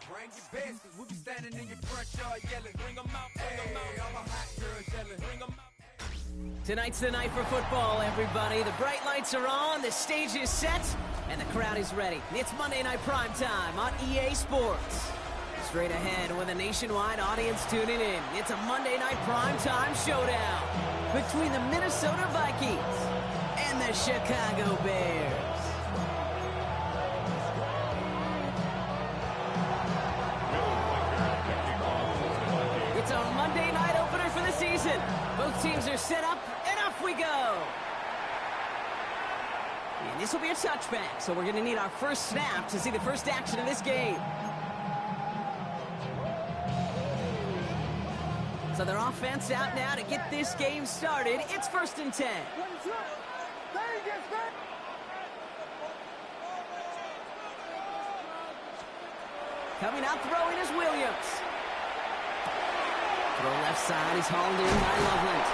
Bring your best, 'cause we'll be standing in your front yard yelling. Bring 'em out, bring 'em out. All my hot girls yelling. Bring 'em out. Tonight's the night for football, everybody. The bright lights are on, the stage is set, and the crowd is ready. It's Monday Night Primetime on EA Sports. Straight ahead with a nationwide audience tuning in. It's a Monday Night Primetime showdown between the Minnesota Vikings and the Chicago Bears. It's a Monday night opener for the season. Both teams are set up, and off we go. And this will be a touchback, so we're going to need our first snap to see the first action of this game. So their offense out now to get this game started. It's 1st and 10. Coming out throwing is Williams. Throw left side is hauled in by Loveland.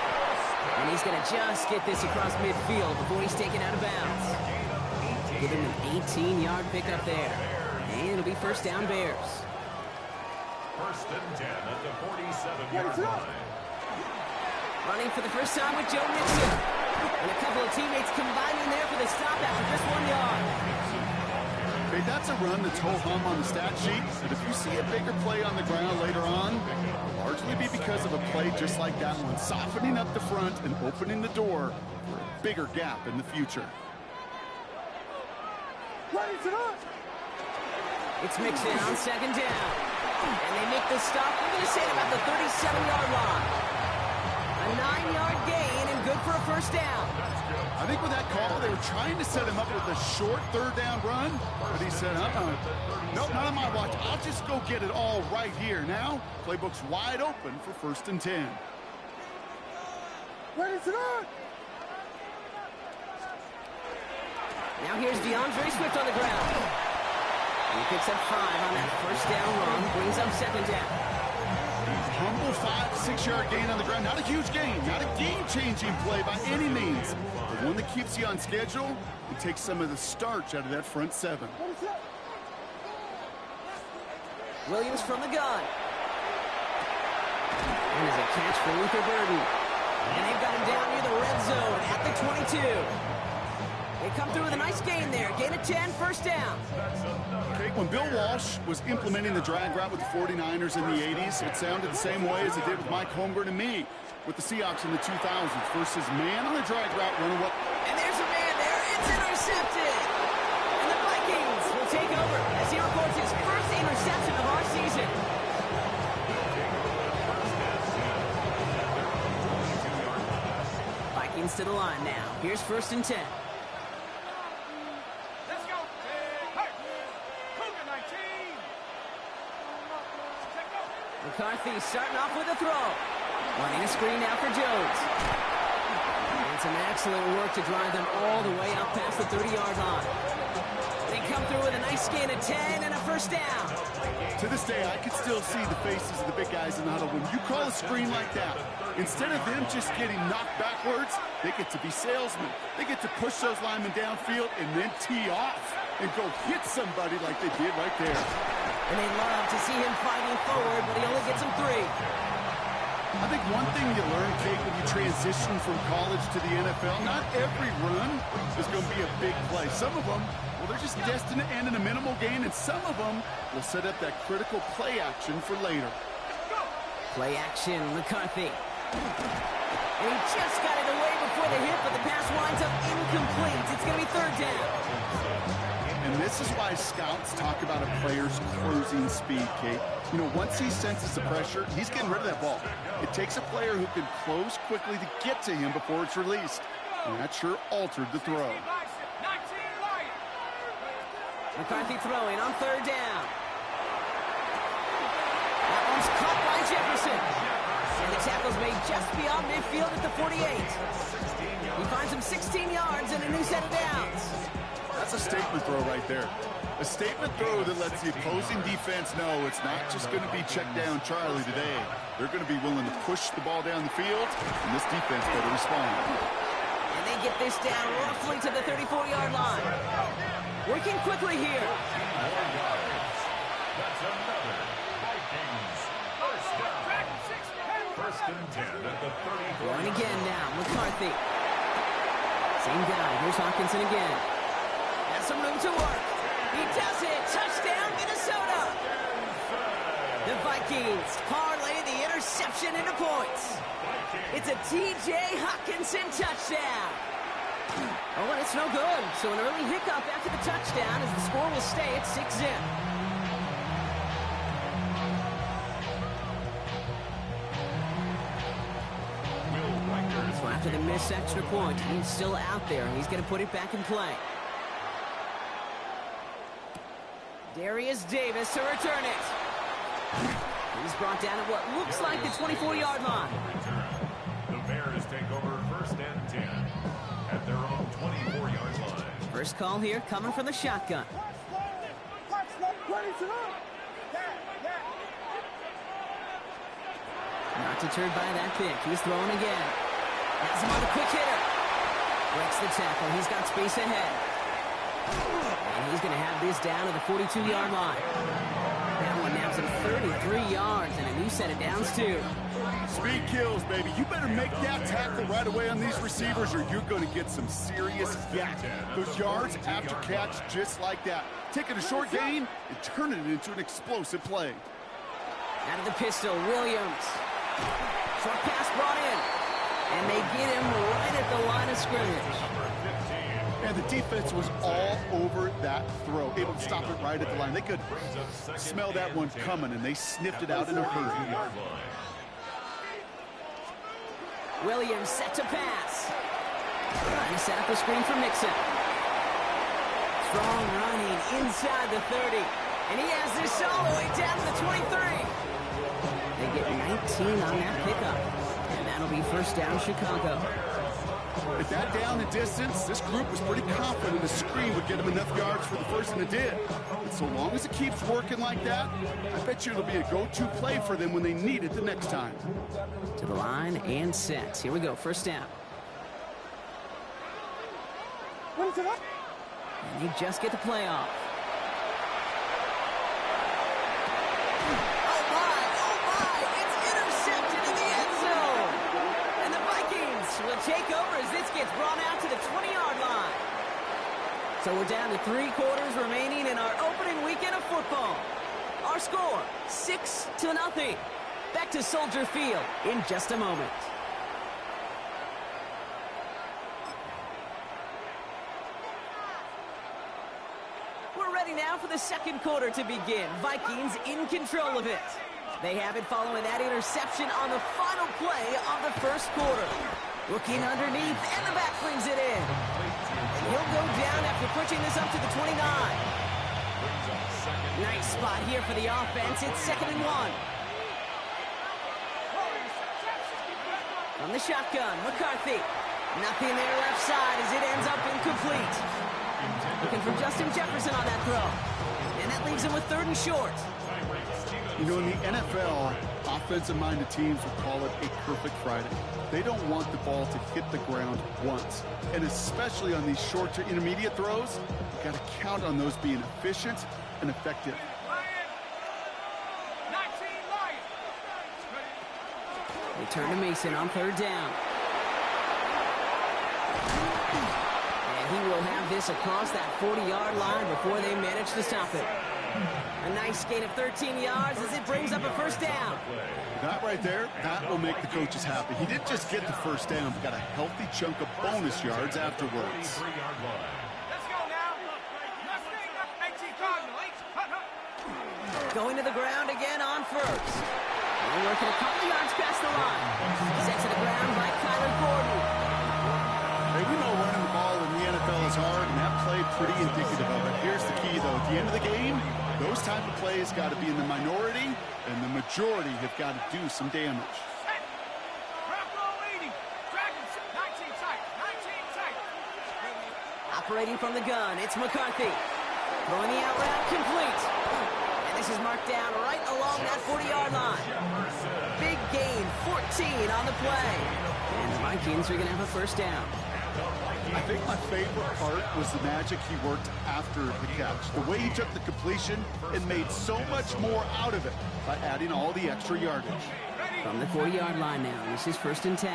And he's going to just get this across midfield before he's taken out of bounds. Give him an 18-yard pickup there. And it'll be first down Bears. 1st and 10 at the 47-yard line. Running for the first time with Joe Mixon. And a couple of teammates combining there for the stop after just 1 yard. Hey, that's a run that's ho-hum on the stat sheet, but if you see a bigger play on the ground later on, it'll largely be because of a play just like that one, softening up the front and opening the door for a bigger gap in the future. It's Mixon on 2nd down. And they make the stop, we're going to say about the 37-yard line. A 9-yard gain and good for a first down. I think with that call, they were trying to set him up with a short 3rd down run, but he said, nope, not on my watch. I'll just go get it all right here. Now, playbook's wide open for 1st and 10. Now here's DeAndre Swift on the ground. And he picks up 5 on that first down run, brings up 2nd down. Humble 5-6-yard gain on the ground. Not a huge gain, not a game-changing play by any means, but one that keeps you on schedule and takes some of the starch out of that front 7. Williams from the gun. And there's a catch for Luther Burden. And they've got him down near the red zone at the 22. They come through with a nice gain there. Gain of 10, first down. Okay, when Bill Walsh was implementing the drag route with the 49ers in the 80s, it sounded the same way as it did with Mike Holmgren and me with the Seahawks in the 2000s versus man on the drag route running what. And there's a man there. It's intercepted. And the Vikings will take over as he records his first interception of our season. Vikings to the line now. Here's 1st and 10. McCarthy starting off with a throw. Running a screen now for Jones. And some excellent work to drive them all the way up past the 30-yard line. They come through with a nice gain of 10 and a first down. To this day, I can still see the faces of the big guys in the huddle. When you call a screen like that, instead of them just getting knocked backwards, they get to be salesmen. They get to push those linemen downfield and then tee off and go hit somebody like they did right there. And they love to see him fighting forward, but he only gets him 3. I think one thing you learn, Kate, when you transition from college to the NFL, not every run is going to be a big play. Some of them, well, they're just destined to end in a minimal gain, and some of them will set up that critical play action for later. Play action, McCarthy. And he just got it away before the hit, but the pass winds up incomplete. It's going to be 3rd down. And this is why scouts talk about a player's closing speed, Kate. You know, once he senses the pressure, he's getting rid of that ball. It takes a player who can close quickly to get to him before it's released. And that sure altered the throw. McCarthy throwing on 3rd down. That one's caught by Jefferson. And the tackle's made just beyond midfield at the 48. He finds him 16 yards and a new set of downs. That's a statement throw right there. A statement throw that lets the opposing defense know it's not just going to be check down Charlie today. They're going to be willing to push the ball down the field, and this defense better respond. And they get this down roughly to the 34-yard line. Working quickly here. That's another Vikings first down. First and 10 at the 33. Going again now, McCarthy. Same guy, here's Hawkinson again. Has some room to work. He does it, touchdown Minnesota. The Vikings parlay the interception into points. It's a T.J. Hawkinson touchdown. Oh, and it's no good. So an early hiccup after the touchdown as the score will stay at 6-zip. So after the missed extra point, he's still out there. He's going to put it back in play. Darius Davis to return it. He's brought down at what looks like the 24-yard line. The Bears take over first and 10 at their own 24-yard line. First call here coming from the shotgun. Not deterred by that pick. He's throwing again. Has him on a quick hitter. Breaks the tackle. He's got space ahead. And he's going to have this down to the 42-yard line. That one naps him 33 yards and a new set of downs, too. Speed kills, baby. You better make that tackle right away on these receivers or you're going to get some serious yak. Those yards after catch just like that. Taking a short gain and turning it into an explosive play. Out of the pistol, Williams. Short pass brought in. And they get him right at the line of scrimmage. And the defense was all over that throw, able to stop it right at the line. They could smell that one coming, and they sniffed it out in a hurry. Williams set to pass. Trying to set up a screen for Mixon. Strong running inside the 30. And he has this all the way down to the 23. They get 19 on that pickup. And that'll be first down Chicago. With that down the distance, this group was pretty confident the screen would get them enough yards for the first, and it did. But so long as it keeps working like that, I bet you it'll be a go-to play for them when they need it the next time. To the line and set. Here we go, first down. And they just get the play off. Will take over as this gets brought out to the 20-yard line. So we're down to 3 quarters remaining in our opening weekend of football. Our score, 6-0. Back to Soldier Field in just a moment. We're ready now for the second quarter to begin. Vikings in control of it. They have it following that interception on the final play of the first quarter. Looking underneath, and the back brings it in. And he'll go down after pushing this up to the 29. Nice spot here for the offense. It's 2nd and 1. From the shotgun, McCarthy. Nothing there left side as it ends up incomplete. Looking for Justin Jefferson on that throw. And that leaves him with 3rd and short. You know, in the NFL, offensive-minded teams will call it a perfect Friday. They don't want the ball to hit the ground once. And especially on these short to intermediate throws, you've got to count on those being efficient and effective. They turn to Mason on 3rd down. And he will have this across that 40-yard line before they manage to stop it. A nice gain of 13 yards as it brings up a first down. That right there, that will make the coaches happy. He didn't just get the first down, but got a healthy chunk of bonus yards afterwards. Going to the ground again on first. We're working a couple yards past the line. Set to the ground by Kyler Gordon. Hey, we know running the ball in the NFL is hard, and that play pretty indicative of it. Here's the key, though. At the end of the game, those type of plays got to be in the minority, and the majority have got to do some damage. Operating from the gun, it's McCarthy. Throwing the out route complete. And this is marked down right along that 40-yard line. Big gain, 14 on the play. And the Vikings are going to have a first down. I think my favorite part was the magic he worked after the catch. The way he took the completion and made so much more out of it by adding all the extra yardage. From the 40-yard line now, this is 1st and 10.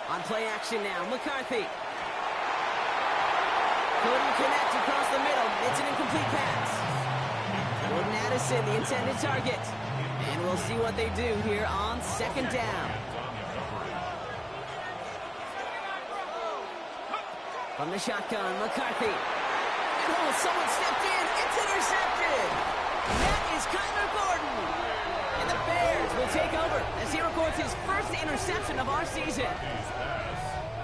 On play action now, McCarthy. Couldn't connect across the middle. It's an incomplete pass. Jordan Addison, the intended target. And we'll see what they do here on 2nd down. From the shotgun, McCarthy. Oh, someone stepped in. It's intercepted. That is Kyler Gordon. And the Bears will take over as he records his first interception of our season.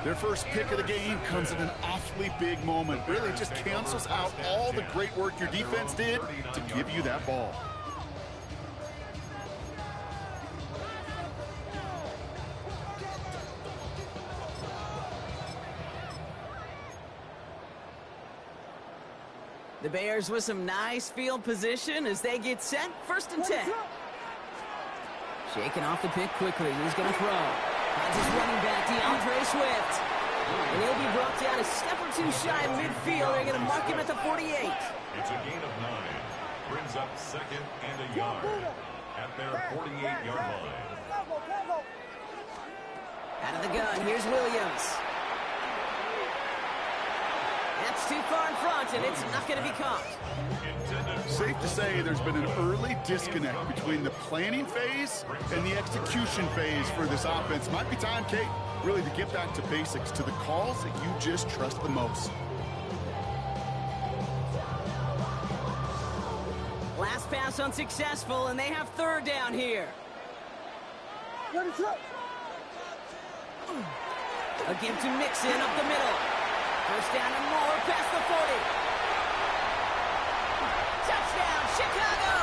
Their first pick of the game comes at an awfully big moment. Really just cancels out all the great work your defense did to give you that ball. The Bears with some nice field position as they get set. 1st and 10. Shaking off the pick quickly. He's going to throw. Finds his running back, DeAndre Swift. And he'll be brought down a step or two shy of midfield. They're going to mark him at the 48. It's a gain of 9. Brings up 2nd and a yard at their 48-yard line. Out of the gun, here's Williams. That's too far in front, and it's not going to be caught. Safe to say there's been an early disconnect between the planning phase and the execution phase for this offense. Might be time, Kate, really to get back to basics, to the calls that you just trust the most. Last pass unsuccessful, and they have 3rd down here. A give to Mixon up the middle. 1st down and more past the 40. Touchdown, Chicago!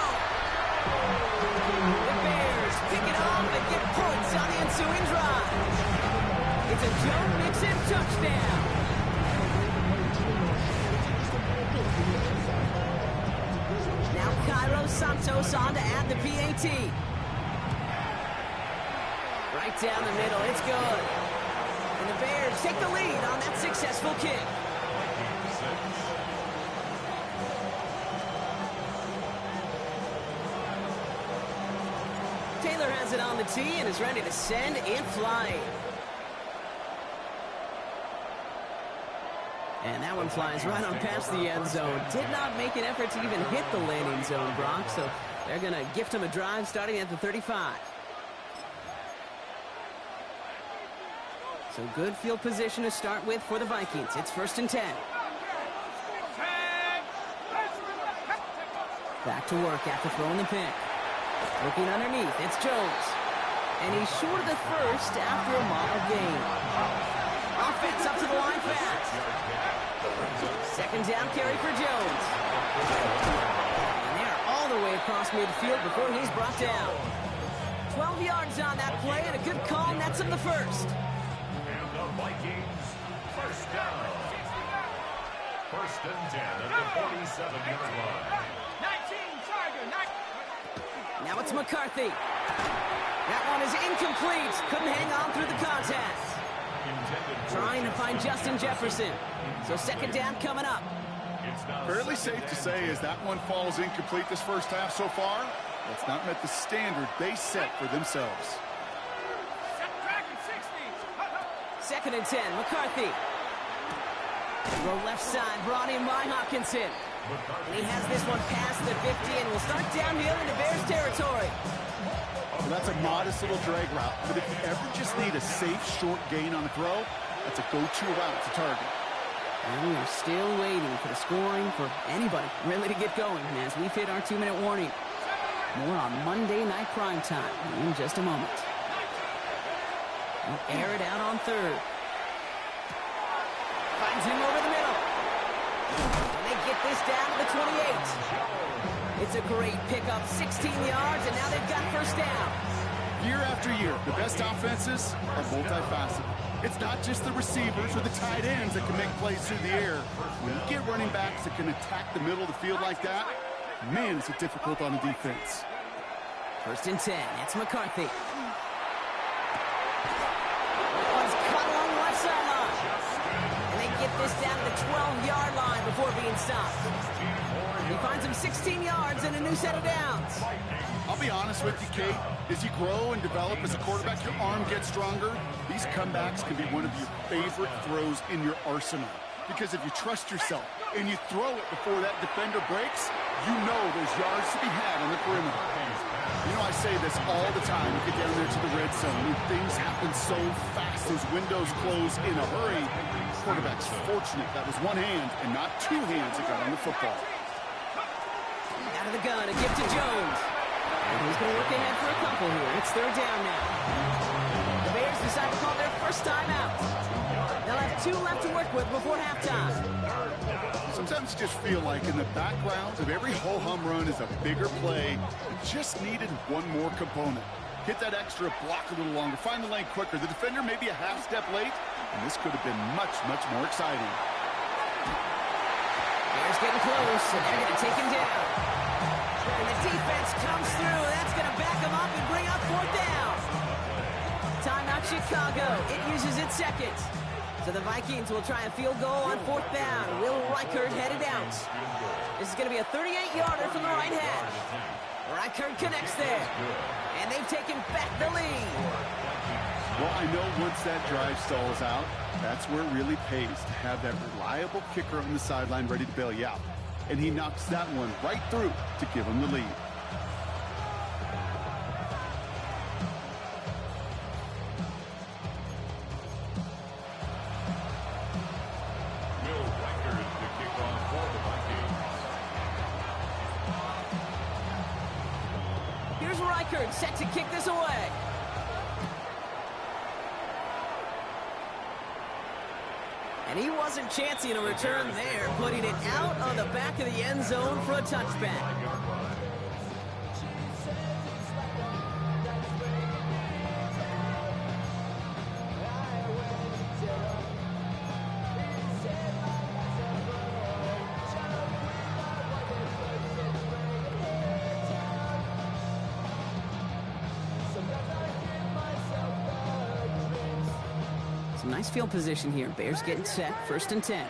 The Bears pick it off and get points on the ensuing drive. It's a Joe Mixon touchdown. Now Cairo Santos on to add the PAT. Right down the middle, it's good. And the Bears take the lead on that successful kick. Taylor has it on the tee and is ready to send it flying. And that one flies right on past the end zone. Did not make an effort to even hit the landing zone, Brock, so they're going to gift him a drive starting at the 35. So good field position to start with for the Vikings. It's 1st and 10. Back to work after throwing the pick. Looking underneath, it's Jones. And he's short of the first after a model gain. Offense up to the line fast. 2nd down carry for Jones. And they're all the way across midfield before he's brought down. 12 yards on that play and a good call nets him the first. And the Vikings, 1st down. 1st and 10 at the 47-yard line. 19, Tiger, 19. Now it's McCarthy. That one is incomplete. Couldn't hang on through the contact. Trying to find Justin Jefferson. So 2nd down coming up. Fairly safe to say as that one falls incomplete this first half so far, it's not met the standard they set for themselves. 2nd and 10, McCarthy. Go left side, brought in by Hawkinson. And he has this one past the 50 and will start downhill into Bears territory. Well, that's a modest little drag route, but if you ever just need a safe, short gain on the throw, that's a go-to route to target. And we are still waiting for the scoring for anybody really to get going as we've hit our 2-minute warning. More on Monday Night Prime Time in just a moment. We'll air it out on 3rd. Finds him over the middle. And they get this down to the 28. It's a great pickup, 16 yards, and now they've got 1st down. Year after year, the best offenses are multifaceted. It's not just the receivers or the tight ends that can make plays through the air. When you get running backs that can attack the middle of the field like that, Man, is it difficult on the defense. 1st and 10. It's McCarthy. One's cut along the left sideline. And they get this down to the 12-yard line before being stopped. He finds him 16 yards and a new set of downs. I'll be honest with you, Kate. As you grow and develop as a quarterback, your arm gets stronger. These comebacks can be one of your favorite throws in your arsenal. Because if you trust yourself and you throw it before that defender breaks, you know there's yards to be had on the perimeter. You know, I say this all the time. You get down there to the red zone, and things happen so fast. Those windows close in a hurry. Quarterback's fortunate that was one hand and not two hands that got on the football. Out of the gun, a gift to Jones. And he's going to look ahead for a couple here. It's 3rd down now. The Bears decide to call their first time out. They'll have 2 left to work with before halftime. Sometimes you just feel like in the background of every ho-hum run is a bigger play. Just needed one more component. Hit that extra block a little longer. Find the lane quicker. The defender may be a half step late, and this could have been much, much more exciting. Bears getting close, and they're going to take him down. And the defense comes through. That's going to back him up and bring up 4th down. Timeout Chicago. It uses its second. So the Vikings will try a field goal on 4th down. Will Reichert headed out. This is going to be a 38-yarder from the right hash. Reichert connects there. And they've taken back the lead. Well, I know once that drive stalls out, that's where it really pays to have that reliable kicker on the sideline ready to bail you out. And he knocks that one right through to give him the lead. Here's Reichert set to kick this away. And he wasn't chancing a return there, putting it out on the back of the end zone for a touchback. Some nice field position here. Bears getting set. 1st and 10.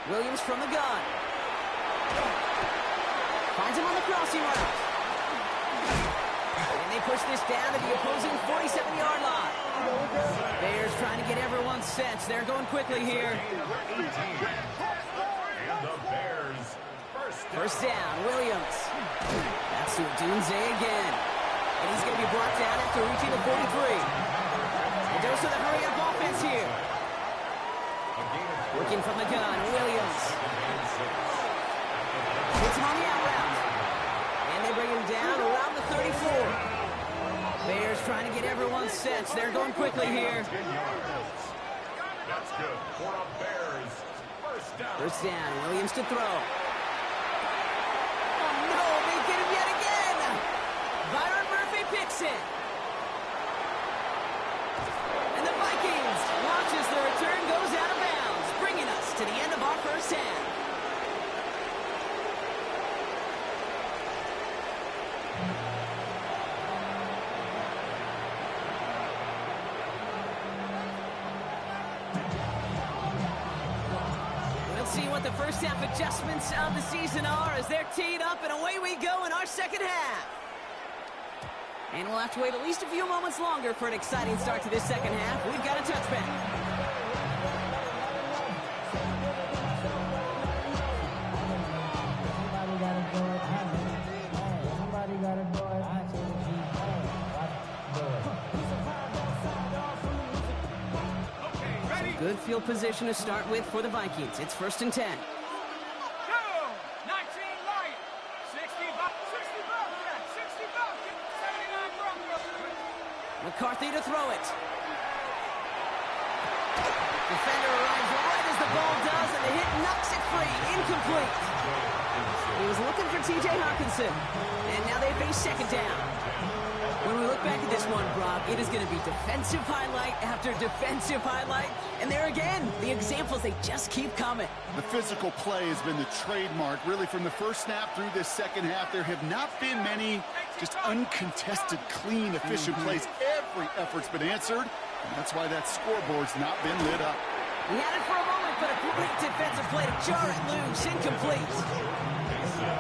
Williams from the gun. Finds him on the crossing route. And they push this down to the opposing 47-yard line. Bears trying to get everyone set. They're going quickly here. And the Bears First down, Williams. That's to Dunze again. And he's going to be brought down after reaching the 43. A dose of the hurry-up offense here. Working from the gun, Williams. Hits him on the out route. And they bring him down around the 34. Bears trying to get everyone set. They're going quickly here. That's good for the Bears. First down, Williams to throw. Oh no, they get him yet again. Byron Murphy picks it. And the Vikings watches the return goes out of bounds, bringing us to the end of our first half. See what the first half adjustments of the season are as they're teed up, and away we go in our second half. And we'll have to wait at least a few moments longer for an exciting start to this second half. We've got a touchback. Good field position to start with for the Vikings. It's 1st and 10. 19 light. 65. 79 McCarthy to throw it. Defender arrives right as the ball does, and the hit knocks it free. Incomplete. He was looking for T.J. Hawkinson. And now they face second down. When we look back at this one, Brock, it is going to be defensive highlight after defensive highlight. And there again, the examples, they just keep coming. The physical play has been the trademark. Really, from the first snap through this second half, there have not been many just uncontested, clean, efficient plays. Every effort's been answered, and that's why that scoreboard's not been lit up. He had it for a moment, but a great defensive play to jar it loose, incomplete.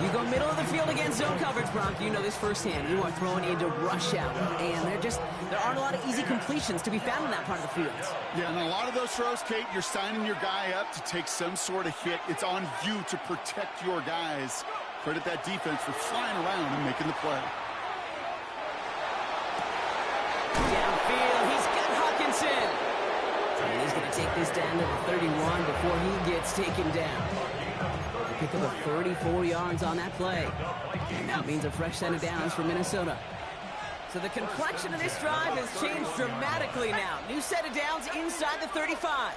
You go middle of the field against zone coverage, Brock. You know this firsthand. You are throwing into rush out, and there aren't a lot of easy completions to be found in that part of the field. Yeah, and a lot of those throws, Kate, you're signing your guy up to take some sort of hit. It's on you to protect your guys. Credit that defense for flying around and making the play. Downfield, he's got Hawkinson. And he's going to take this down to the 31 before he gets taken down. Pick up a 34 yards on that play. And that means a fresh set of downs for Minnesota. So the complexion of this drive has changed dramatically now. New set of downs inside the 35.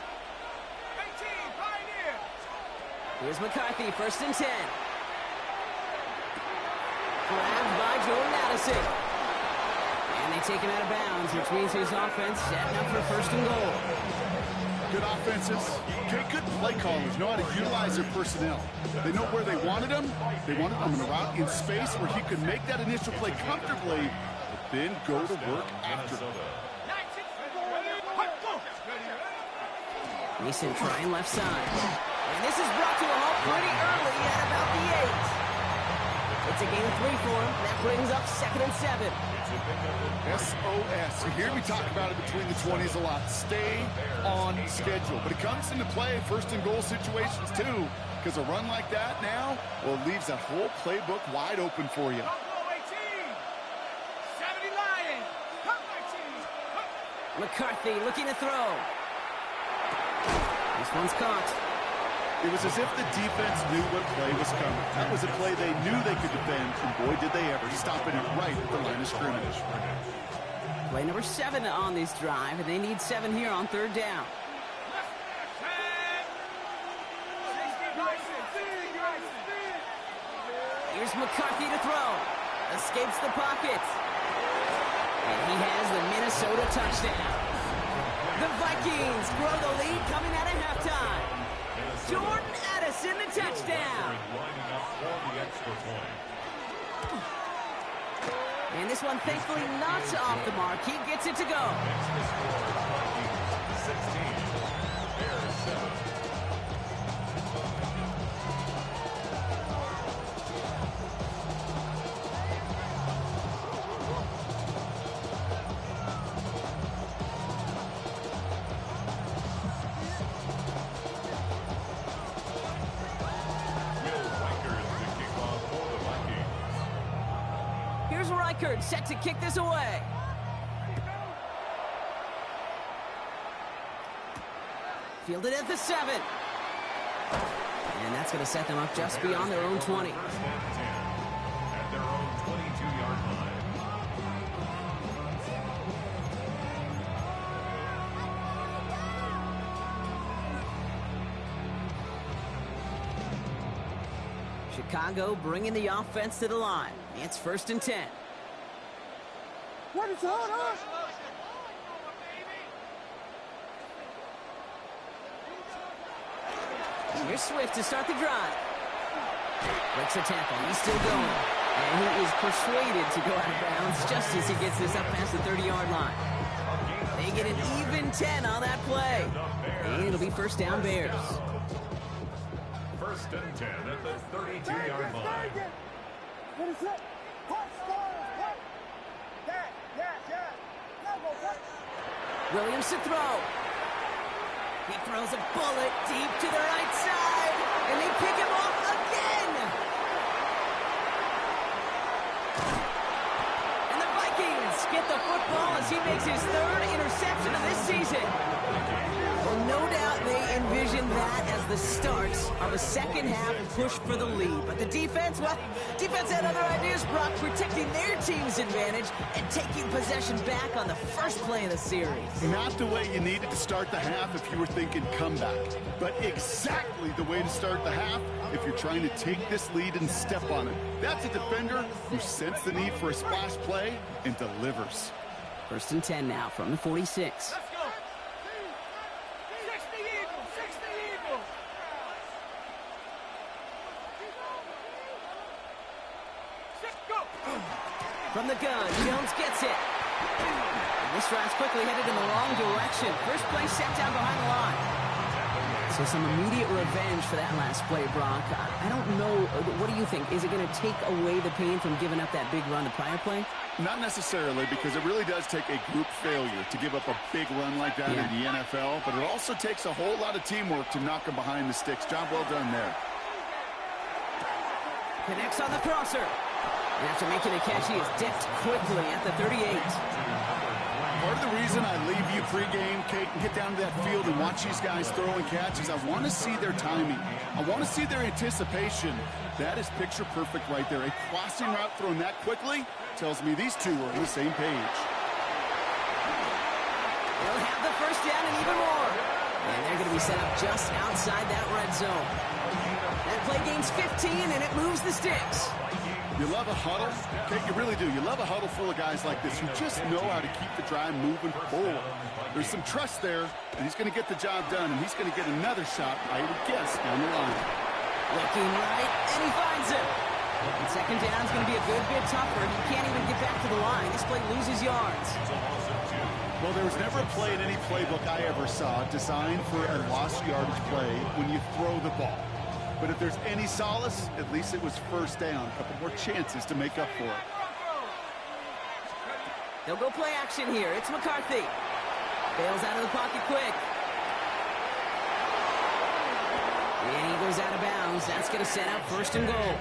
Here's McCarthy, 1st and 10. Grabbed by Jordan Addison. And they take him out of bounds, which means his offense setting up for 1st and goal. Good offenses. Good play callers know how to utilize their personnel. They know where they wanted him. They wanted him in a route in space where he could make that initial play comfortably, but then go to work after. Mason trying left side. And this is brought to a halt pretty early at about the 8. It's a gain of 3 for him. That brings up 2nd and 7. SOS. You hear me talk about it between the 20s a lot. Stay on schedule. But it comes into play 1st and goal situations too, because a run like that now, well, it leaves that whole playbook wide open for you. McCarthy looking to throw. This one's caught. It was as if the defense knew what play was coming. That was a play they knew they could defend, and boy, did they ever, stopping it right at the line of scrimmage. Play number 7 on this drive, and they need 7 here on 3rd down. Here's McCarthy to throw. Escapes the pocket. And he has the Minnesota touchdown. The Vikings grow the lead coming out of halftime. Jordan Addison, the touchdown. And this one, thankfully, not off the mark. He gets it to go. Set to kick this away. Fielded at the 7. And that's going to set them up just beyond their own 20. At their own 22-yard line. Chicago bringing the offense to the line. It's 1st and 10. What is going on? Here's Swift to start the drive. Breaks a tackle. He's still going. And he is persuaded to go out of bounds just as he gets this up past the 30-yard line. They get an even 10 on that play. And it'll be 1st down Bears. 1st and 10 at the 32-yard line. What is it? Williams to throw. He throws a bullet deep to the right side, and they pick him off again. And the Vikings get the football as he makes his 3rd interception of this season. Well, no doubt they envisioned that as the start of a second half push for the lead. But the defense, well, defense had other ideas, Brock, protecting their team's advantage and taking possession back on the first play of the series. Not the way you needed to start the half if you were thinking comeback, but exactly the way to start the half if you're trying to take this lead and step on it. That's a defender who sensed the need for a splash play and delivers. 1st and 10 now from the 46. From the gun, Jones gets it. And this drive's quickly headed in the wrong direction. First play set down behind the line. So some immediate revenge for that last play, Brock. I don't know. What do you think? Is it going to take away the pain from giving up that big run the prior play? Not necessarily, because it really does take a group failure to give up a big run like that in the NFL, but it also takes a whole lot of teamwork to knock them behind the sticks. Job well done there. Connects on the crosser. And after making a catch, he is dipped quickly at the 38. Part of the reason I leave you pregame, Kate, and get down to that field and watch these guys throw and catch is I want to see their timing. I want to see their anticipation. That is picture perfect right there. A crossing route thrown that quickly tells me these two are on the same page. They'll have the first down and even more. And they're going to be set up just outside that red zone. That play gains 15, and it moves the sticks. You love a huddle? Kate, you really do. You love a huddle full of guys like this who just know how to keep the drive moving forward. There's some trust there, and he's going to get the job done, and he's going to get another shot, I would guess, down the line. Looking right, and he finds it. And second down is going to be a good bit tougher. He can't even get back to the line. This play loses yards. Well, there was never a play in any playbook I ever saw designed for a lost yardage play when you throw the ball. But if there's any solace, at least it was first down. A couple more chances to make up for it. They'll go play action here. It's McCarthy. Bails out of the pocket quick. And he goes out of bounds. That's going to set up 1st and goal.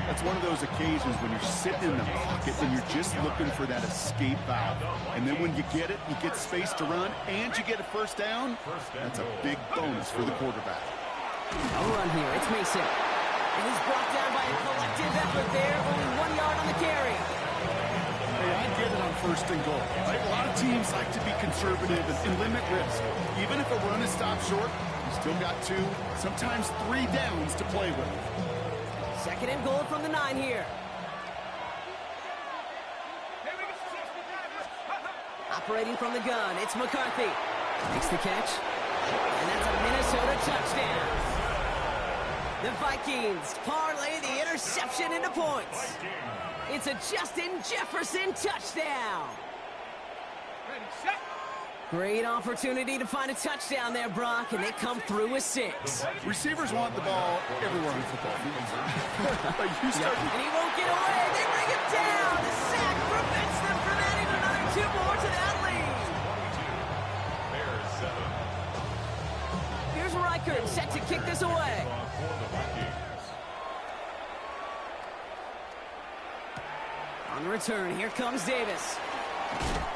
That's one of those occasions when you're sitting in the pocket and you're just looking for that escape valve. And then when you get it, you get space to run, and you get a first down. That's a big bonus for the quarterback. A run here. It's Mason. And he's brought down by a collective effort there. Only 1 yard on the carry. Hey, I get it on 1st and goal. Right? A lot of teams like to be conservative and limit risk. Even if a run is stopped short, you still got 2, sometimes 3 downs to play with. 2nd and goal from the 9 here. Operating from the gun, it's McCarthy. Makes the catch. And that's a Minnesota touchdown. The Vikings parlay the interception into points. It's a Justin Jefferson touchdown. Great opportunity to find a touchdown there, Brock, and they come through with 6. Receivers want the ball everywhere on football field. But you start And he won't get away. They bring him down. The sack prevents them from adding another 2 more to that lead. Here's Reichert set to kick this away. On the return, here comes Davis.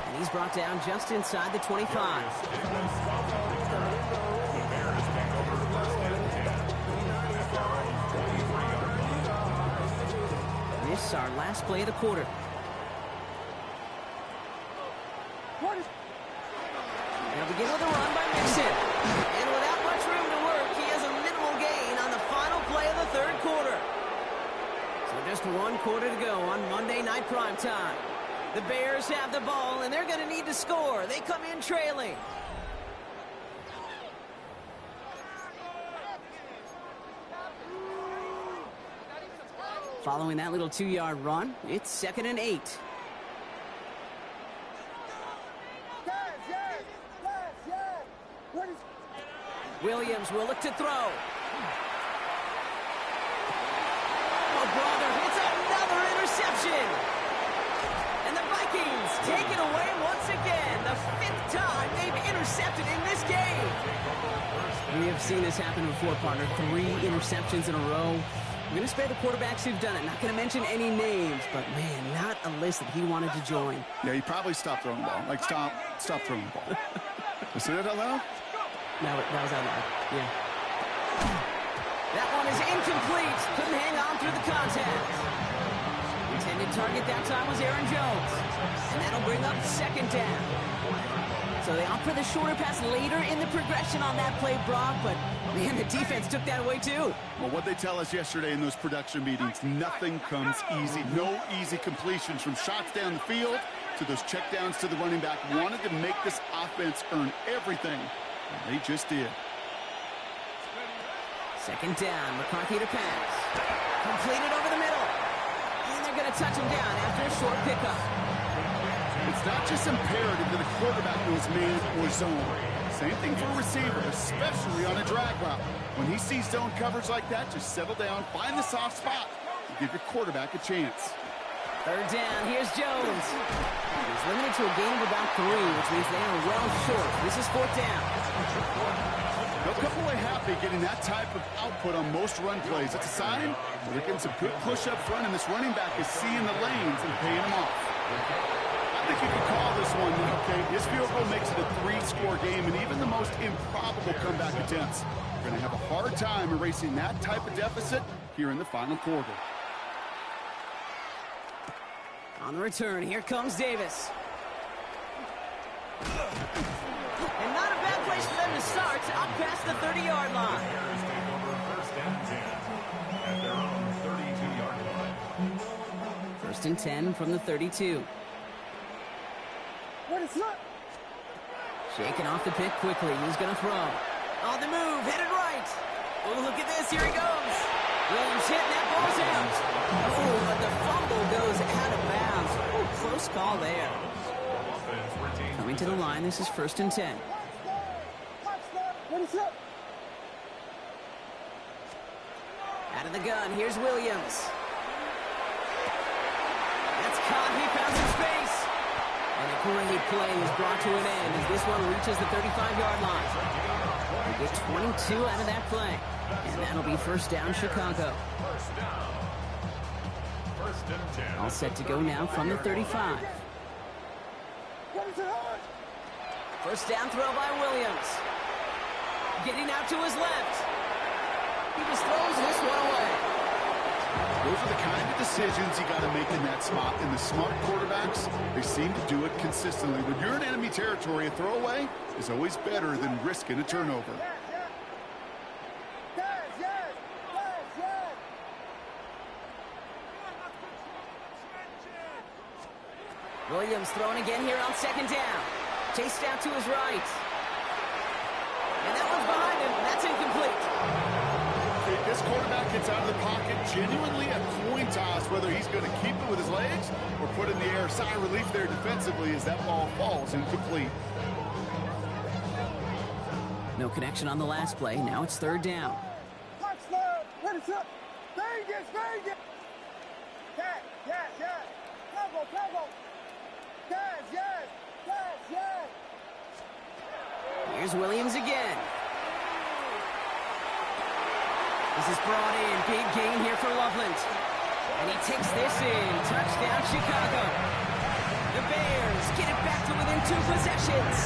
And he's brought down just inside the 25. This is our last play of the quarter. They'll begin with a run by Mixon. And without much room to work, he has a minimal gain on the final play of the 3rd quarter. So just 1 quarter to go on Monday Night Primetime. The Bears have the ball, and they're going to need to score. They come in trailing. Following that little 2-yard run, it's 2nd and 8. Williams will look to throw. Oh, brother, it's another interception. And the Vikings take it away once again. The 5th time they've intercepted in this game. We have seen this happen before, partner. 3 interceptions in a row. We're going to spare the quarterbacks who've done it. Not going to mention any names, but, man, not a list that he wanted to join. Yeah, he probably stopped throwing the ball. Like, stop throwing the ball. You say that out loud? No, that was out loud. Yeah. That one is incomplete. Couldn't hang on through the contact. Intended target that time was Aaron Jones. And that'll bring up second down. So they opt for the shorter pass later in the progression on that play, Brock, but man, the defense took that away too. Well, what they tell us yesterday in those production meetings, nothing comes easy. No easy completions from shots down the field to those checkdowns to the running back. Wanted to make this offense earn everything, and they just did. Second down, McCarthy to pass. Completed over the middle. And they're going to touch him down after a short pickup. It's not just imperative that a quarterback knows man or zone. Same thing for a receiver, especially on a drag route. When he sees zone coverage like that, just settle down, find the soft spot, and give your quarterback a chance. Third down, here's Jones. He's limited to a gain of about 3, which means they are well short. This is fourth down. They'll come away happy getting that type of output on most run plays. It's a sign they're getting some good push up front, and this running back is seeing the lanes and paying them off. I think you could call this one, okay, his field goal makes it a 3-score game, and even the most improbable comeback attempts are going to have a hard time erasing that type of deficit here in the final quarter. On the return, here comes Davis. And not a bad place for them to start, up past the 30-yard line. Bears take over first and 10 at their own 32-yard line. First and 10 from the 32. What is up? Shaking off the pick quickly. He's going to throw. On the move, headed right. Oh, look at this. Here he goes. Williams hit, and that ball's out. Oh, but the fumble goes out of bounds. Oh, close call there. Coming to the line, this is first and 10. What is up? Out of the gun, here's Williams. That's caught. He found some space. And a great play is brought to an end as this one reaches the 35-yard line. They get 22 out of that play. And that'll be first down, Chicago. First and 10. All set to go now from the 35. What is it on? First down throw by Williams. Getting out to his left. He just throws this one away. Those are the kind of decisions you got to make in that spot. And the smart quarterbacks, they seem to do it consistently. When you're in enemy territory, a throwaway is always better than risking a turnover. Williams throwing again here on second down. Chased out to his right. And that one's behind him. That's incomplete. If this quarterback gets out of the pocket, genuinely a coin toss whether he's going to keep it with his legs or put it in the air. Sigh of relief there defensively as that ball falls incomplete. No connection on the last play. Now it's third down. Touchdown! What is up? Vegas, Vegas! Yes, yes, yes! Cover, cover! Yes, yes, yes, yes! Here's Williams again. This is brought in. Big gain here for Loveland. And he takes this in. Touchdown, Chicago. The Bears get it back to within 2 possessions.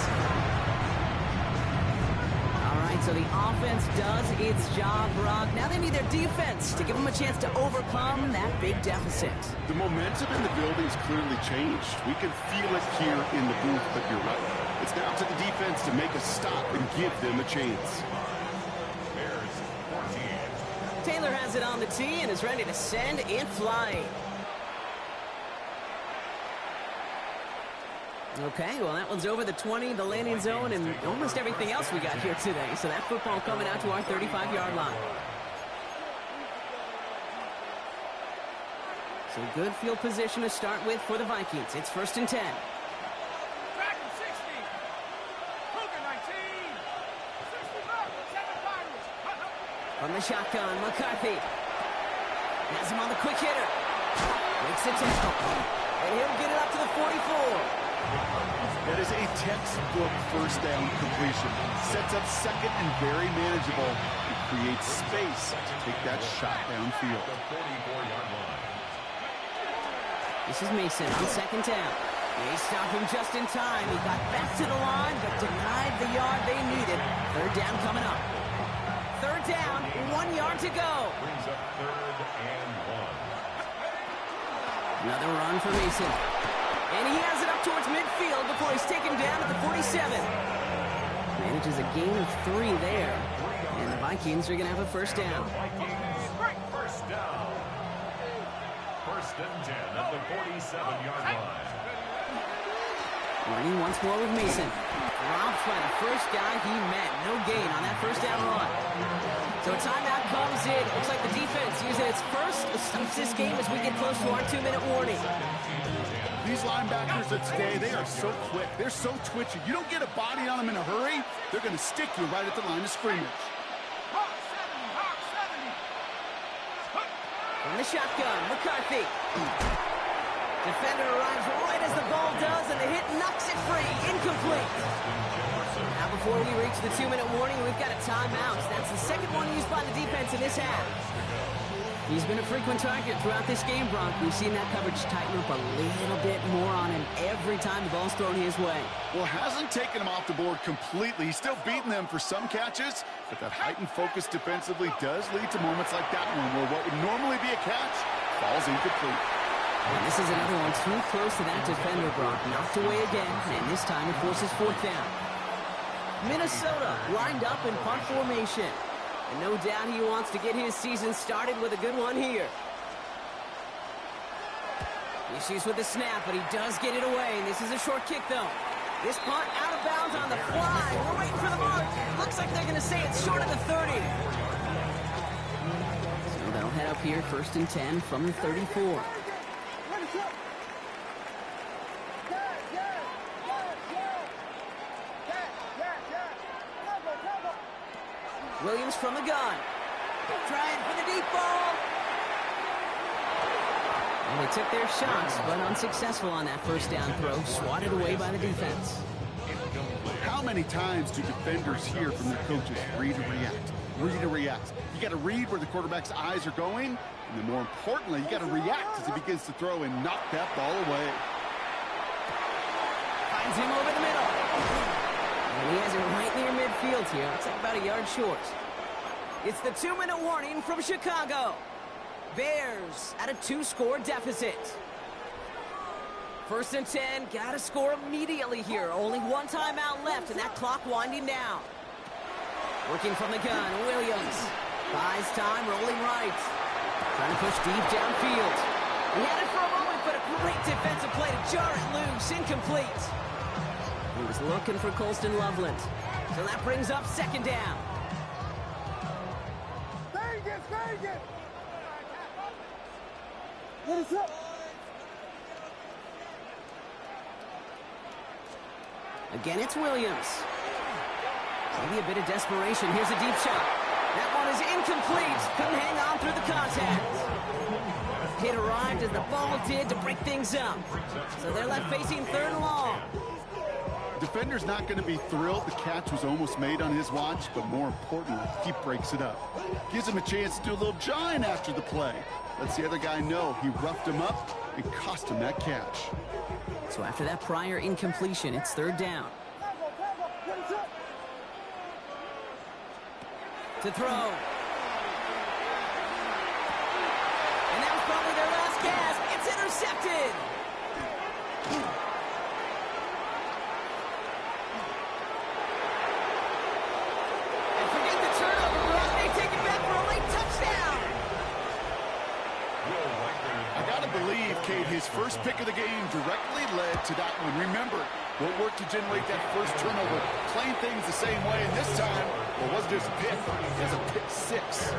All right, so the offense does its job, Brock. Now they need their defense to give them a chance to overcome that big deficit. The momentum in the building's clearly changed. We can feel it here in the booth, but you're right. It's now to the defense to make a stop and give them a chance. Bears 14. Taylor has it on the tee and is ready to send it flying. Okay, well, that one's over the 20, the landing zone, and almost everything else we got here today. So that football coming out to our 35-yard line. So good field position to start with for the Vikings. It's first and 10. Back to 60. Cougar 19. 60 From the shotgun, McCarthy. Has him on the quick hitter. Makes a tackle. And he'll get it up to the 44. That is a textbook first down completion. Sets up second and very manageable. It creates space to take that shot downfield. The 44-yard line. This is Mason on second down. They stopped him just in time. He got back to the line, but denied the yard they needed. Third down coming up. third down, 1 yard to go. Brings up 3rd and 1. Another run for Mason. And he has it up towards midfield before he's taken down at the 47. Manages a gain of 3 there. And the Vikings are going to have a first down. Vikings, first down. 1st and 10 at the 47-yard line. Running once more with Mason. Robbed by the first guy he met. No gain on that first down run. So a timeout comes in. Looks like the defense using its first of this game as we get close to our 2-minute warning. These linebackers of today, they are so quick. They're so twitchy. You don't get a body on them in a hurry, they're going to stick you right at the line of scrimmage. From the shotgun, McCarthy. Defender arrives right as the ball does, and the hit knocks it free. Incomplete. Now before we reach the 2-minute warning, we've got a timeout. That's the second one used by the defense in this half. He's been a frequent target throughout this game, Bronk. We've seen that coverage tighten up a little bit more on him every time the ball's thrown his way. Well, hasn't taken him off the board completely. He's still beating them for some catches, but that heightened focus defensively does lead to moments like that one where what would normally be a catch falls incomplete. And this is another one too close to that defender, Brock. Knocked away again, and this time it forces 4th down. Minnesota lined up in punt formation. And no doubt he wants to get his season started with a good one here. Issues with the snap, but he does get it away. And this is a short kick, though. This punt out of bounds on the fly. We're waiting for the mark. Looks like they're going to say it's short of the 30. So they'll head up here, 1st and 10 from the 34. Williams from the gun. Trying for the deep ball. And they took their shots, but unsuccessful on that first down throw. Swatted away by the defense. How many times do defenders hear from their coaches, read and react, read and react? You got to read where the quarterback's eyes are going, and then more importantly, you got to react as he begins to throw and knock that ball away. Finds him over the middle. And he has it right near midfield here. Looks like about a yard short. It's the 2-minute warning from Chicago. Bears at a 2-score deficit. 1st and 10. Got to score immediately here. Only one timeout left, and that clock winding down. Working from the gun, Williams. Buys time, rolling right. Trying to push deep downfield. He had it for a moment, but a great defensive play to jar it loose. Incomplete. He was looking for Colston Loveland. So that brings up 2nd down. Vegas, Vegas! What is up? Again, it's Williams. Maybe a bit of desperation. Here's a deep shot. That one is incomplete. Couldn't hang on through the contact. Hit arrived as the ball did to break things up. So they're left facing 3rd and long. Defender's not going to be thrilled the catch was almost made on his watch, but more importantly, he breaks it up. Gives him a chance to do a little jawing after the play. Lets the other guy know he roughed him up and cost him that catch. So after that prior incompletion, it's 3rd down. To throw. And that was probably their last gasp. It's intercepted. And forget the turnover, Brock. They take it back for a late touchdown. I gotta believe, Kate, his first pick of the game directly led to that one. Remember, what worked to generate that first turnover, playing things the same way, and this time, well, it wasn't just a pick, it was a pick 6.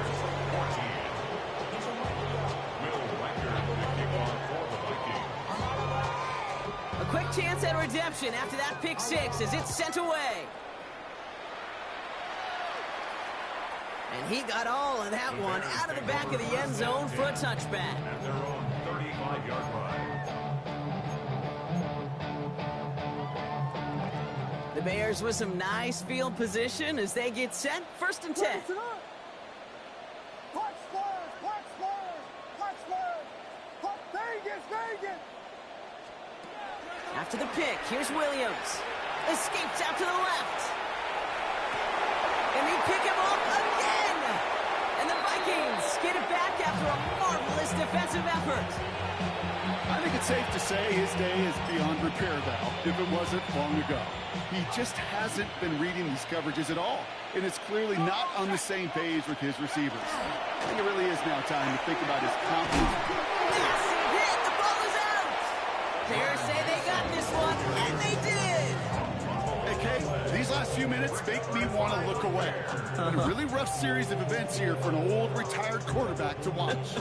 A quick chance at redemption after that pick 6 as it's sent away. And he got all of that one out of the back of the end zone for a touchback. At their own 35-yard line. The Bears with some nice field position as they get set. 1st and 10. Vegas, Vegas! After the pick, here's Williams. Escapes out to the left. And they pick him off again. best defensive effort. I think it's safe to say his day is beyond repair, Val, if it wasn't long ago. He just hasn't been reading these coverages at all, and it's clearly not on the same page with his receivers. I think it really is now time to think about his confidence. Massive hit! The ball is out! Bears say they got this one, and they did! Okay, these last few minutes make me want to look away. A really rough series of events here for an old retired quarterback to watch.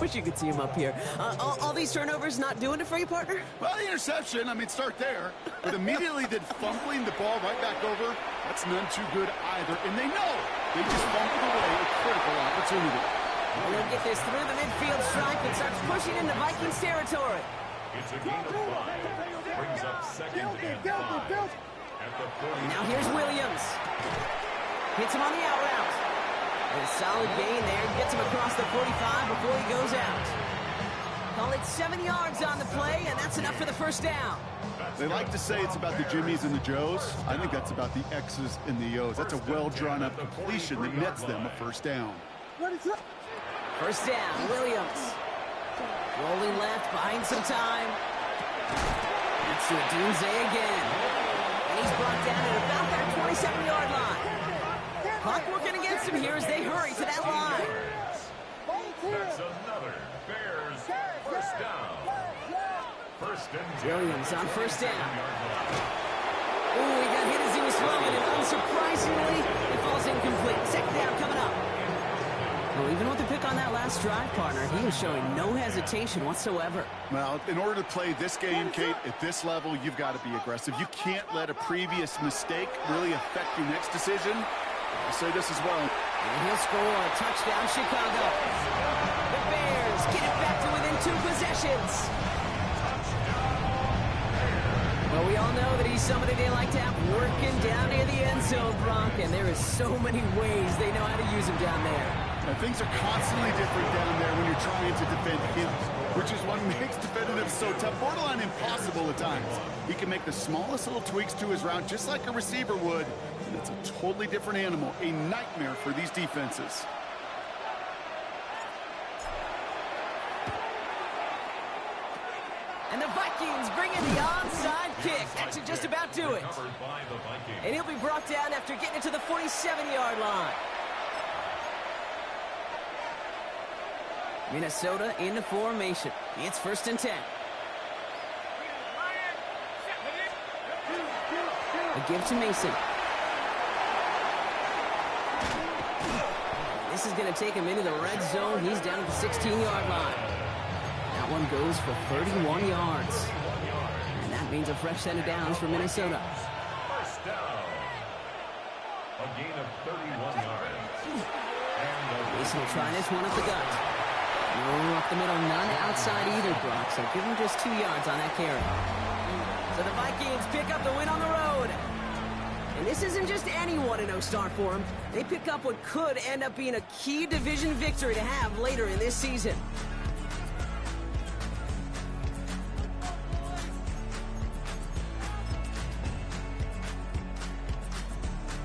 Wish you could see him up here. All these turnovers not doing it for you, partner? Well, the interception, I mean, start there. But immediately then fumbling the ball right back over, that's none too good either. And they know they just fumbled away a critical opportunity. They'll get this through the midfield stripe and starts pushing into Vikings territory. It's a gain of 5. Brings up second and 5. At the 40. Now here's Williams. Hits him on the out route. And a solid gain there. Gets him across the 45 before he goes out. Call it 7 yards on the play, and that's enough for the first down. They like to say it's about the Jimmies and the Joes. I think that's about the X's and the O's. That's a well-drawn-up completion that nets them a first down. First down, Williams. Rolling left, buying some time. That's to Dunze again. And he's brought down at about that 27-yard line. Clock working against him here as they hurry to that line. That's another Bears first down. First and 10. Williams on first down. Oh, he got hit as he was throwing, and unsurprisingly, it falls incomplete. Second down coming up. Well, even with the pick on that last drive, partner, he was showing no hesitation whatsoever. Well, in order to play this game, Kate, at this level, you've got to be aggressive. You can't let a previous mistake really affect your next decision. I'll say this as well. And he'll score a touchdown, Chicago. The Bears get it back to within 2 possessions. Well, we all know that he's somebody they like to have working down near the end zone, Brock, and there is so many ways they know how to use him down there. Now, things are constantly different down there when you're trying to defend him, which is what makes defending him so tough, borderline impossible at times. He can make the smallest little tweaks to his route just like a receiver would, and it's a totally different animal, a nightmare for these defenses. And the Vikings bring in the onside kick. That should just about do it. And he'll be brought down after getting it to the 47-yard line. Minnesota into formation. It's first and 10. A give to Mason. This is going to take him into the red zone. He's down at the 16-yard line. That one goes for 31 yards. And that means a fresh set of downs for Minnesota. First down. A gain of 31 yards. Mason will try this one up the gut. No up the middle, none outside either, Brock. So give him just 2 yards on that carry. So the Vikings pick up the win on the road. And this isn't just any 1-0 start for them. They pick up what could end up being a key division victory to have later in this season.